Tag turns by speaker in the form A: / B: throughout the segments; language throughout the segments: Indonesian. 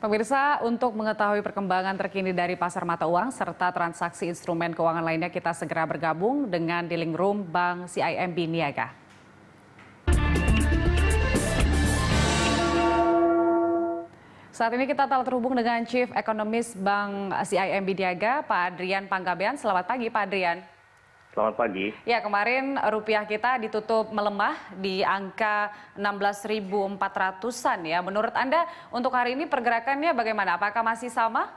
A: Pemirsa, untuk mengetahui perkembangan terkini dari pasar mata uang serta transaksi instrumen keuangan lainnya, kita segera bergabung dengan Dealing Room Bank CIMB Niaga. Saat ini kita telah terhubung dengan Chief Economist Bank CIMB Niaga, Pak Adrian Panggabean. Selamat pagi, Pak Adrian.
B: Selamat pagi.
A: Ya, kemarin rupiah kita ditutup melemah di angka 16.400-an ya. Menurut Anda untuk hari ini pergerakannya bagaimana? Apakah masih sama?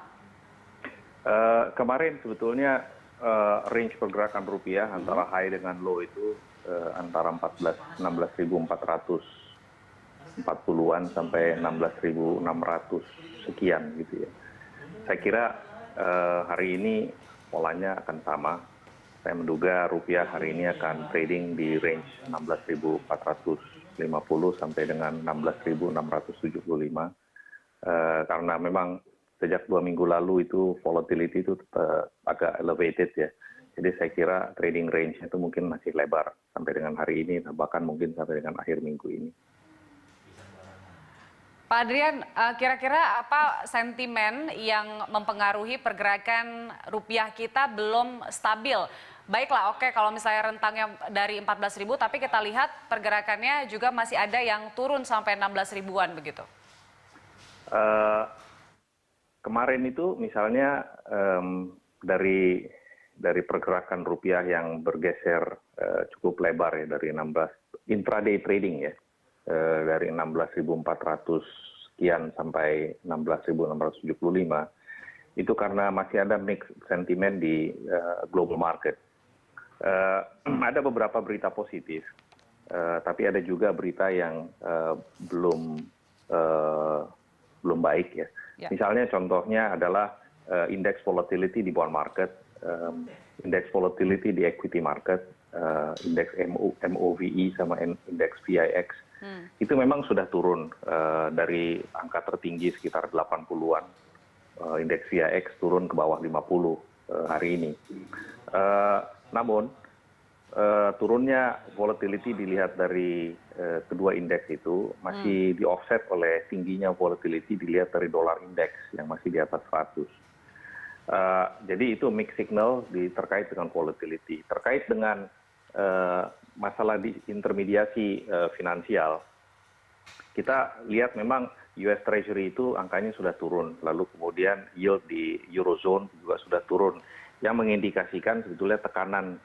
B: Kemarin sebetulnya range pergerakan rupiah antara high dengan low itu antara 16.440-an sampai 16.600 sekian gitu ya. Saya kira hari ini polanya akan sama. Saya menduga rupiah hari ini akan trading di range 16.450 sampai dengan 16.675 karena memang sejak 2 minggu lalu itu volatility itu agak elevated ya. Jadi saya kira trading range itu mungkin masih lebar sampai dengan hari ini, bahkan mungkin sampai dengan akhir minggu ini.
A: Pak Adrian, kira-kira apa sentimen yang mempengaruhi pergerakan rupiah kita belum stabil? Baiklah, oke, kalau misalnya rentangnya dari 14.000, tapi kita lihat pergerakannya juga masih ada yang turun sampai 16.000-an begitu.
B: Kemarin itu misalnya dari pergerakan rupiah yang bergeser cukup lebar ya dari 16 intraday trading ya. Dari 16.400 sekian sampai 16.675 itu karena masih ada mixed sentiment di global market. Ada beberapa berita positif, tapi ada juga berita yang belum baik ya. Misalnya contohnya adalah indeks volatility di bond market, indeks volatility di equity market, indeks MOVE sama indeks VIX. Itu memang sudah turun dari angka tertinggi sekitar 80-an. Indeks VIX turun ke bawah 50 hari ini. Namun turunnya volatility dilihat dari kedua indeks itu masih di-offset oleh tingginya volatility dilihat dari dolar indeks yang masih di atas 100. Jadi itu mixed signal terkait dengan volatility. Terkait dengan masalah di intermediasi finansial, kita lihat memang US Treasury itu angkanya sudah turun, lalu kemudian yield di Eurozone juga sudah turun, yang mengindikasikan sebetulnya tekanan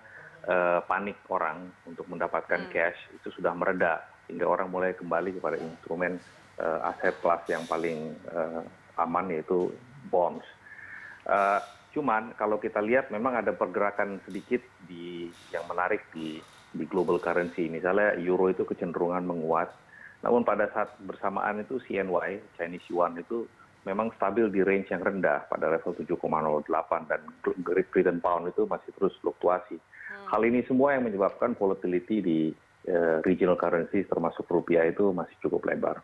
B: panik orang untuk mendapatkan cash itu sudah mereda, sehingga orang mulai kembali kepada instrumen aset kelas yang paling aman yaitu bonds. Cuman kalau kita lihat memang ada pergerakan sedikit yang menarik di global currency. Misalnya euro itu kecenderungan menguat, namun pada saat bersamaan itu CNY, Chinese Yuan itu memang stabil di range yang rendah pada level 7,08 dan Great Britain Pound itu masih terus fluktuasi. Hal ini semua yang menyebabkan volatility di regional currency termasuk rupiah itu masih cukup lebar.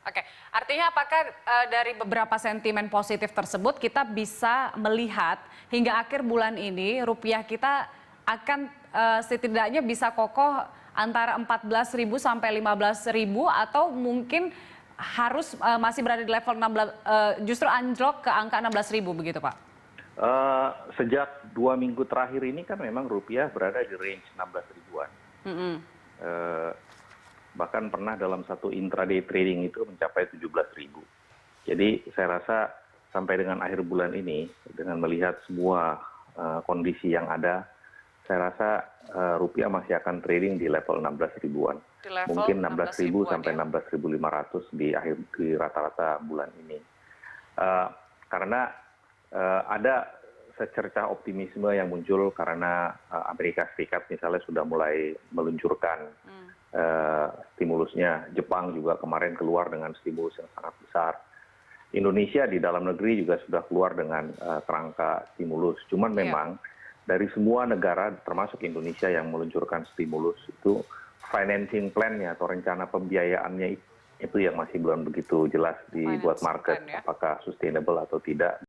A: Oke, artinya apakah dari beberapa sentimen positif tersebut kita bisa melihat hingga akhir bulan ini rupiah kita akan setidaknya bisa kokoh antara 14.000 sampai 15.000 atau mungkin harus masih berada di level 16, justru anjlok ke angka 16.000 begitu Pak?
B: Sejak 2 minggu terakhir ini kan memang rupiah berada di range 16 ribuan. Bahkan pernah dalam satu intraday trading itu mencapai 17.000. Jadi saya rasa sampai dengan akhir bulan ini dengan melihat semua kondisi yang ada, saya rasa rupiah masih akan trading di level 16 ribuan. Mungkin 16.000 sampai 16.500 di rata-rata bulan ini. Karena ada secercah optimisme yang muncul karena Amerika Serikat misalnya sudah mulai meluncurkan stimulusnya. Jepang juga kemarin keluar dengan stimulus yang sangat besar. Indonesia di dalam negeri juga sudah keluar dengan kerangka stimulus. Cuman memang dari semua negara termasuk Indonesia yang meluncurkan stimulus itu financing plan-nya atau rencana pembiayaannya itu yang masih belum begitu jelas dibuat market apakah sustainable atau tidak.